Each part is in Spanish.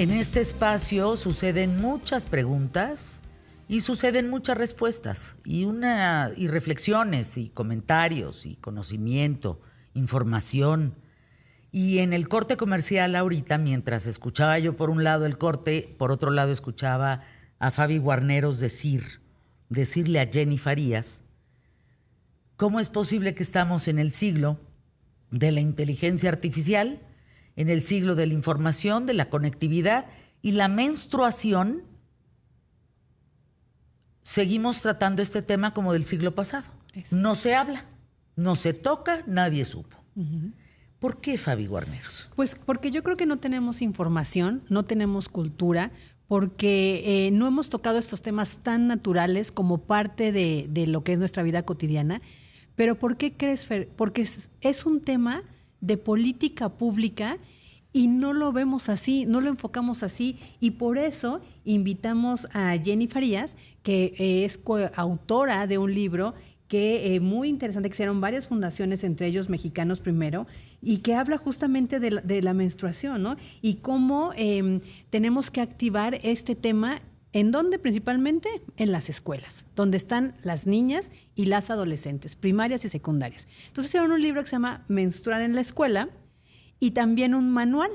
En este espacio suceden muchas preguntas y suceden muchas respuestas y reflexiones y comentarios y conocimiento, información. Y en el corte comercial ahorita, mientras escuchaba yo por un lado el corte, por otro lado escuchaba a Fabi Guarneros decirle a Jenny Farías, ¿cómo es posible que estamos en el siglo de la inteligencia artificial, en el siglo de la información, de la conectividad y la menstruación? Seguimos tratando este tema como del siglo pasado. Eso. No se habla, no se toca, nadie supo. ¿Por qué, Fabi Guarneros? Pues porque yo creo que no tenemos información, no tenemos cultura, porque no hemos tocado estos temas tan naturales como parte de lo que es nuestra vida cotidiana. Pero ¿por qué crees, Fer? Porque es un tema de política pública y no lo vemos así, no lo enfocamos así. Y por eso invitamos a Jenny Farías, que es coautora de un libro que muy interesante, que hicieron varias fundaciones, entre ellos Mexicanos Primero, y que habla justamente de la menstruación, ¿no? Y cómo tenemos que activar este tema. ¿En dónde? Principalmente en las escuelas, donde están las niñas y las adolescentes, primarias y secundarias. Entonces hicieron un libro que se llama Menstruar en la Escuela y también un manual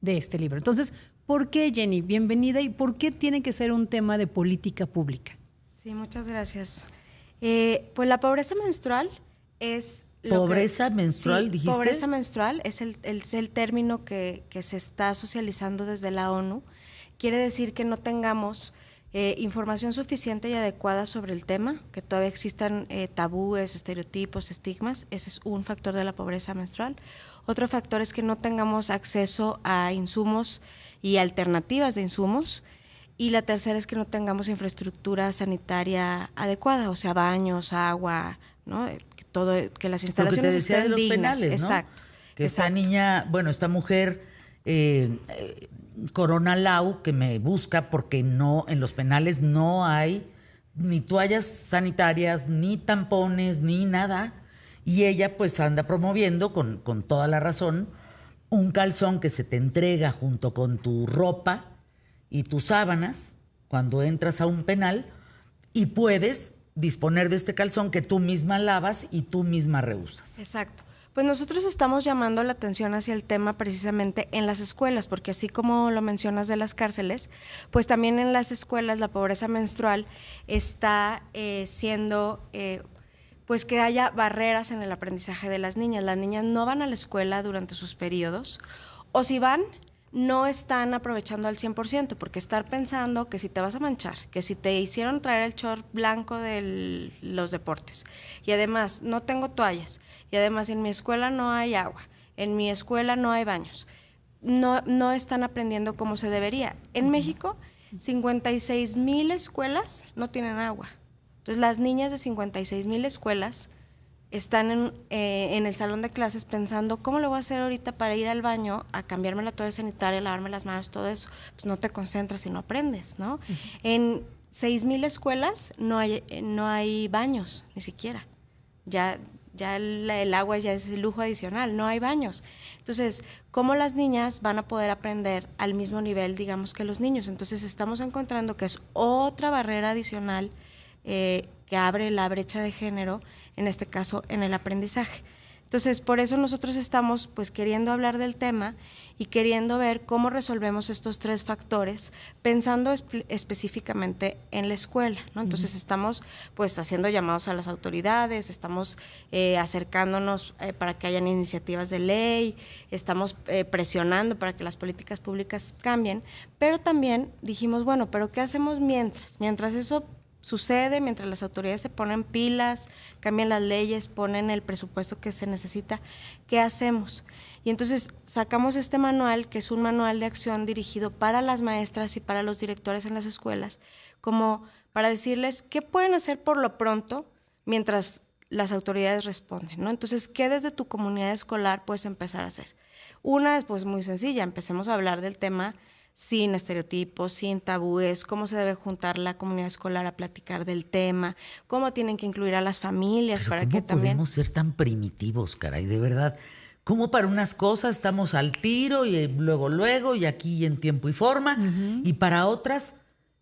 de este libro. Entonces, ¿por qué, Jenny? Bienvenida. ¿Y por qué tiene que ser un tema de política pública? Sí, muchas gracias. Pues la pobreza menstrual es... ¿Pobreza menstrual, sí, dijiste? Pobreza menstrual es el término que se está socializando desde la ONU. Quiere decir que no tengamos información suficiente y adecuada sobre el tema, que todavía existan tabúes, estereotipos, estigmas. Ese es un factor de la pobreza menstrual. Otro factor es que no tengamos acceso a insumos y alternativas de insumos. Y la tercera es que no tengamos infraestructura sanitaria adecuada, o sea, baños, agua, ¿no? Que las instalaciones estén dignas. Lo que te decía de los penales, ¿no? Exacto. Que esta niña, bueno, esta mujer, Corona Lau, que me busca porque no, en los penales no hay ni toallas sanitarias, ni tampones, ni nada. Y ella pues anda promoviendo, con toda la razón, un calzón que se te entrega junto con tu ropa y tus sábanas cuando entras a un penal, y puedes disponer de este calzón que tú misma lavas y tú misma reusas. Exacto. Pues nosotros estamos llamando la atención hacia el tema precisamente en las escuelas, porque así como lo mencionas de las cárceles, pues también en las escuelas la pobreza menstrual está siendo... pues que haya barreras en el aprendizaje de las niñas. Las niñas no van a la escuela durante sus periodos, o si van, no están aprovechando al 100%, porque estar pensando que si te vas a manchar, que si te hicieron traer el short blanco de los deportes, y además no tengo toallas, y además en mi escuela no hay agua, en mi escuela no hay baños, no están aprendiendo como se debería. En México, 56,000 escuelas no tienen agua. Entonces, las niñas de 56,000 escuelas están en el salón de clases pensando, ¿cómo lo voy a hacer ahorita para ir al baño a cambiarme la toalla sanitaria, lavarme las manos, todo eso? Pues no te concentras y no aprendes, ¿no? En 6,000 escuelas no hay baños, ni siquiera. Ya el agua ya es lujo adicional, no hay baños. Entonces, ¿cómo las niñas van a poder aprender al mismo nivel, digamos, que los niños? Entonces, estamos encontrando que es otra barrera adicional que abre la brecha de género, en este caso en el aprendizaje. Entonces, por eso nosotros estamos pues queriendo hablar del tema y queriendo ver cómo resolvemos estos tres factores, pensando específicamente en la escuela, ¿no? Entonces, estamos pues haciendo llamados a las autoridades, estamos acercándonos para que hayan iniciativas de ley, estamos presionando para que las políticas públicas cambien, pero también dijimos, bueno, ¿pero qué hacemos mientras eso sucede, mientras las autoridades se ponen pilas, cambian las leyes, ponen el presupuesto que se necesita? ¿Qué hacemos? Y entonces sacamos este manual, que es un manual de acción dirigido para las maestras y para los directores en las escuelas, como para decirles qué pueden hacer por lo pronto mientras las autoridades responden, ¿no? Entonces, ¿qué desde tu comunidad escolar puedes empezar a hacer? Una es pues muy sencilla, empecemos a hablar del tema sin estereotipos, sin tabúes, cómo se debe juntar la comunidad escolar a platicar del tema, cómo tienen que incluir a las familias. Pero para ¿cómo que también... podemos ser tan primitivos, caray? De verdad, Como para unas cosas estamos al tiro y luego, y aquí en tiempo y forma, y para otras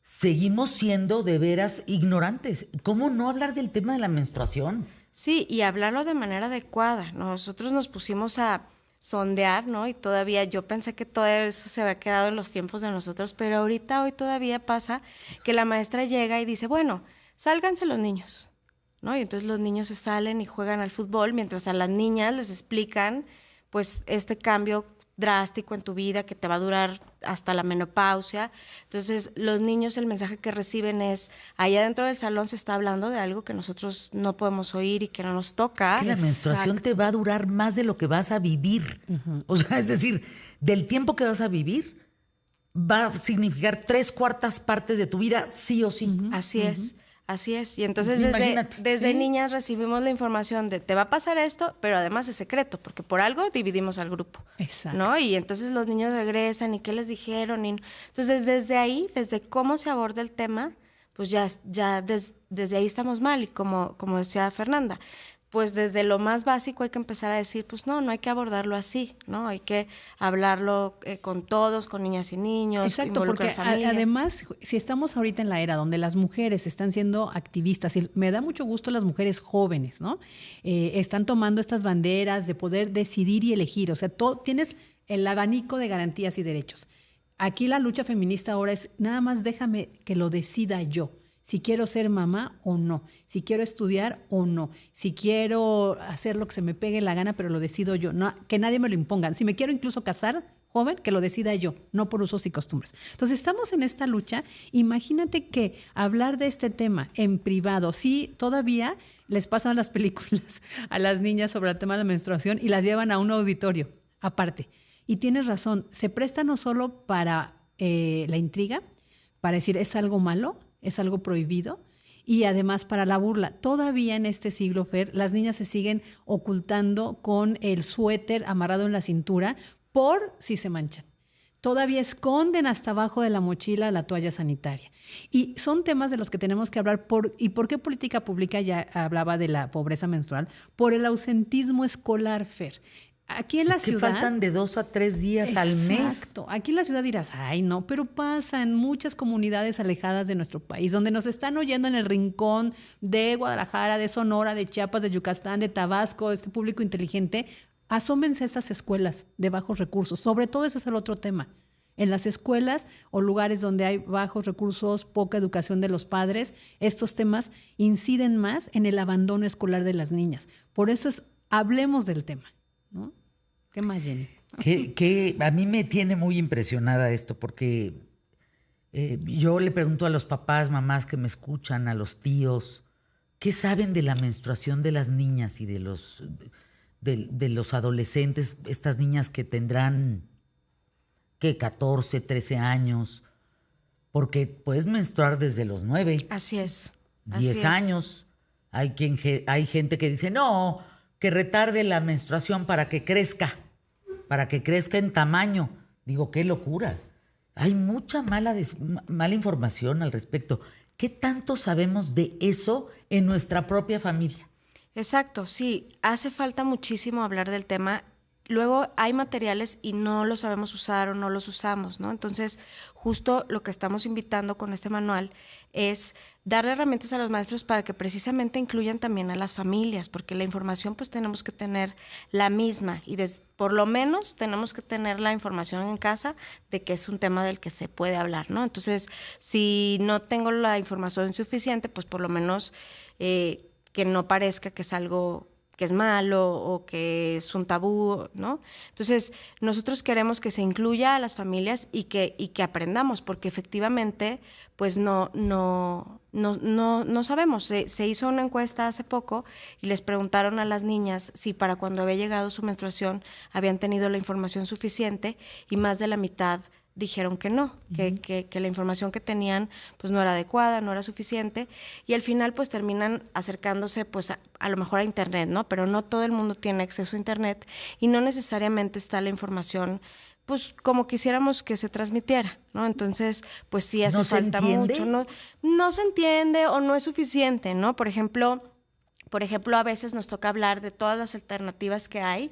seguimos siendo de veras ignorantes. ¿Cómo no hablar del tema de la menstruación? Sí, y hablarlo de manera adecuada. Nosotros nos pusimos a sondear, ¿no? Y todavía yo pensé que todo eso se había quedado en los tiempos de nosotros, pero ahorita, hoy todavía pasa que la maestra llega y dice, bueno, sálganse los niños, ¿no? Y entonces los niños se salen y juegan al fútbol, mientras a las niñas les explican, pues, este cambio drástico en tu vida que te va a durar hasta la menopausia. Entonces, los niños, el mensaje que reciben es, allá dentro del salón se está hablando de algo que nosotros no podemos oír y que no nos toca. Es que la menstruación te va a durar más de lo que vas a vivir. O sea, es decir, del tiempo que vas a vivir, va a significar 3/4 partes de tu vida, sí o sí. Así es. Así es. Y entonces Imagínate. desde niñas recibimos la información de te va a pasar esto, pero además es secreto, porque por algo dividimos al grupo. Exacto. ¿No? Y entonces los niños regresan y qué les dijeron. Entonces desde ahí, desde cómo se aborda el tema, pues desde ahí estamos mal. Y como decía Fernanda, pues desde lo más básico hay que empezar a decir, pues no hay que abordarlo así, ¿no? Hay que hablarlo con todos, con niñas y niños, exacto, porque además, si estamos ahorita en la era donde las mujeres están siendo activistas, y me da mucho gusto las mujeres jóvenes, ¿no? Están tomando estas banderas de poder decidir y elegir, o sea, tienes el abanico de garantías y derechos. Aquí la lucha feminista ahora es, nada más déjame que lo decida yo. Si quiero ser mamá o no, si quiero estudiar o no, si quiero hacer lo que se me pegue la gana, pero lo decido yo, no, que nadie me lo imponga. Si me quiero incluso casar, joven, que lo decida yo, no por usos y costumbres. Entonces, estamos en esta lucha. Imagínate que hablar de este tema en privado, sí, todavía les pasan las películas a las niñas sobre el tema de la menstruación y las llevan a un auditorio aparte. Y tienes razón, se presta no solo para la intriga, para decir es algo malo, es algo prohibido, y además para la burla. Todavía en este siglo, Fer, las niñas se siguen ocultando con el suéter amarrado en la cintura por si se manchan. Todavía esconden hasta abajo de la mochila la toalla sanitaria. Y son temas de los que tenemos que hablar. ¿Y por qué política pública ya hablaba de la pobreza menstrual? Por el ausentismo escolar, Fer. Aquí en la ciudad, faltan de 2 a 3 días al mes. Exacto. Aquí en la ciudad dirás, ay, no, pero pasa en muchas comunidades alejadas de nuestro país, donde nos están oyendo en el rincón de Guadalajara, de Sonora, de Chiapas, de Yucatán, de Tabasco, este público inteligente. Asómense a estas escuelas de bajos recursos. Sobre todo ese es el otro tema. En las escuelas o lugares donde hay bajos recursos, poca educación de los padres, estos temas inciden más en el abandono escolar de las niñas. Por eso hablemos del tema, ¿no? ¿Qué más, Jenny? Que a mí me tiene muy impresionada esto, porque yo le pregunto a los papás, mamás que me escuchan, a los tíos, ¿qué saben de la menstruación de las niñas y de los adolescentes? Estas niñas que tendrán, ¿qué? 14, 13 años, porque puedes menstruar desde los 9. Así es. 10 años. Hay gente que dice, no, que retarde la menstruación para que crezca en tamaño. Digo, qué locura. Hay mucha mala información al respecto. ¿Qué tanto sabemos de eso en nuestra propia familia? Exacto, sí. Hace falta muchísimo hablar del tema. Luego hay materiales y no los sabemos usar o no los usamos, ¿no? Entonces, justo lo que estamos invitando con este manual es darle herramientas a los maestros para que precisamente incluyan también a las familias, porque la información pues tenemos que tener la misma y por lo menos tenemos que tener la información en casa de que es un tema del que se puede hablar, ¿no? Entonces, si no tengo la información suficiente, pues por lo menos que no parezca que es algo que es malo o que es un tabú, ¿no? Entonces, nosotros queremos que se incluya a las familias y que aprendamos, porque efectivamente, pues no sabemos. Se hizo una encuesta hace poco y les preguntaron a las niñas si para cuando había llegado su menstruación habían tenido la información suficiente y más de la mitad dijeron que no, que la información que tenían pues no era adecuada, no era suficiente, y al final pues terminan acercándose pues a lo mejor a internet, ¿no? Pero no todo el mundo tiene acceso a internet y no necesariamente está la información pues como quisiéramos que se transmitiera, ¿no? Entonces, pues sí hace falta mucho, no se entiende o no es suficiente, ¿no? Por ejemplo, a veces nos toca hablar de todas las alternativas que hay,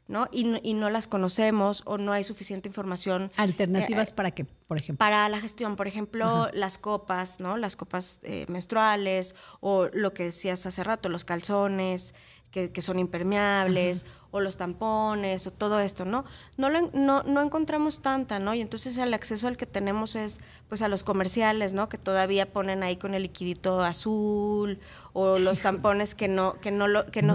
¿no? Y no las conocemos o no hay suficiente información. Alternativas para qué, por ejemplo. Para la gestión, por ejemplo, las copas, ¿no? Las copas menstruales o lo que decías hace rato, los calzones que son impermeables o los tampones o todo esto, ¿no? No encontramos tanta, ¿no? Y entonces el acceso al que tenemos es pues a los comerciales, ¿no? Que todavía ponen ahí con el liquidito azul o los tampones que no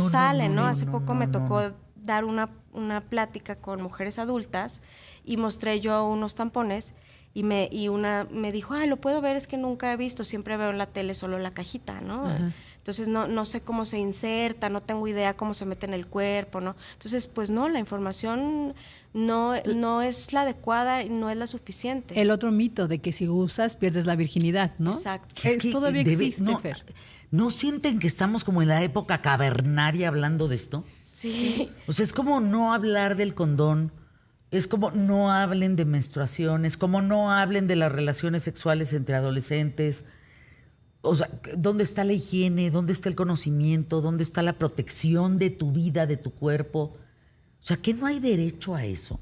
salen, ¿no? Hace poco me tocó dar una plática con mujeres adultas y mostré yo unos tampones y una me dijo, lo puedo ver, es que nunca he visto, siempre veo en la tele solo la cajita, ¿no? Entonces no sé cómo se inserta, no tengo idea cómo se mete en el cuerpo, ¿no? Entonces, pues no, la información no es la adecuada y no es la suficiente. El otro mito de que si usas pierdes la virginidad, ¿no? Exacto. Es que todavía existe, Fer. ¿No sienten que estamos como en la época cavernaria hablando de esto? Sí. O sea, es como no hablar del condón, es como no hablen de menstruación, es como no hablen de las relaciones sexuales entre adolescentes. O sea, ¿dónde está la higiene? ¿Dónde está el conocimiento? ¿Dónde está la protección de tu vida, de tu cuerpo? O sea, ¿que no hay derecho a eso?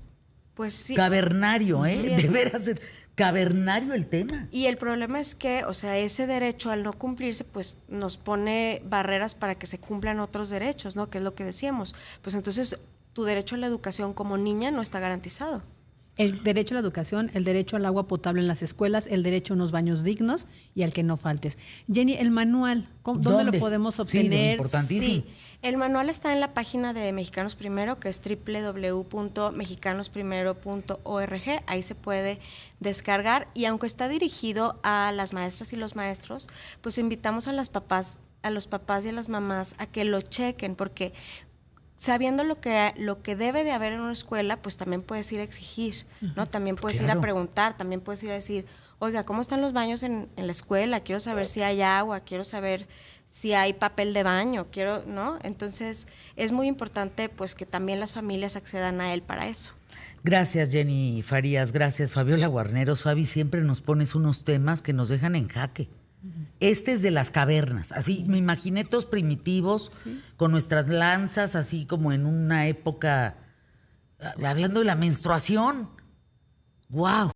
Pues sí. Cavernario, ¿eh? Sí, De veras, cavernario el tema. Y el problema es que, o sea, ese derecho al no cumplirse, pues nos pone barreras para que se cumplan otros derechos, ¿no? Que es lo que decíamos. Pues entonces, tu derecho a la educación como niña no está garantizado. El derecho a la educación, el derecho al agua potable en las escuelas, el derecho a unos baños dignos y al que no faltes. Jenny, el manual, ¿dónde lo podemos obtener? Sí, importantísimo. Sí, el manual está en la página de Mexicanos Primero, que es www.mexicanosprimero.org. Ahí se puede descargar y aunque está dirigido a las maestras y los maestros, pues invitamos a los papás y a las mamás a que lo chequen, porque sabiendo lo que debe de haber en una escuela, pues también puedes ir a exigir, ¿no? También puedes ir a preguntar, también puedes ir a decir, oiga, ¿cómo están los baños en la escuela? Quiero saber si hay agua, quiero saber si hay papel de baño, ¿no? Entonces, es muy importante pues que también las familias accedan a él para eso. Gracias, Jenny Farías. Gracias, Fabiola Guarneros. Fabi, siempre nos pones unos temas que nos dejan en jaque. Este es de las cavernas, así me imaginé todos primitivos, con nuestras lanzas, así como en una época, hablando de la menstruación. ¡Wow!